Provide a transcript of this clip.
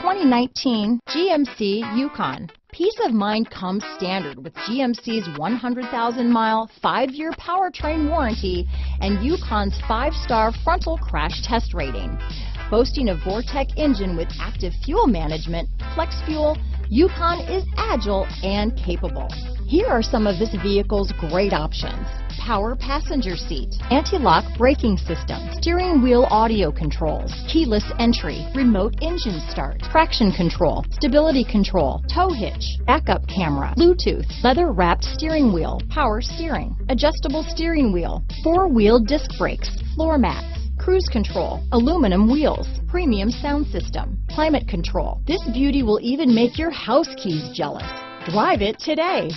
2019 GMC Yukon. Peace of mind comes standard with GMC's 100,000-mile, 5-year powertrain warranty and Yukon's 5-star frontal crash test rating. Boasting a Vortec engine with active fuel management, flex fuel, Yukon is agile and capable. Here are some of this vehicle's great options: power passenger seat, anti-lock braking system, steering wheel audio controls, keyless entry, remote engine start, traction control, stability control, tow hitch, backup camera, Bluetooth, leather-wrapped steering wheel, power steering, adjustable steering wheel, 4-wheel disc brakes, floor mats, cruise control, aluminum wheels, premium sound system, climate control. This beauty will even make your house keys jealous. Drive it today.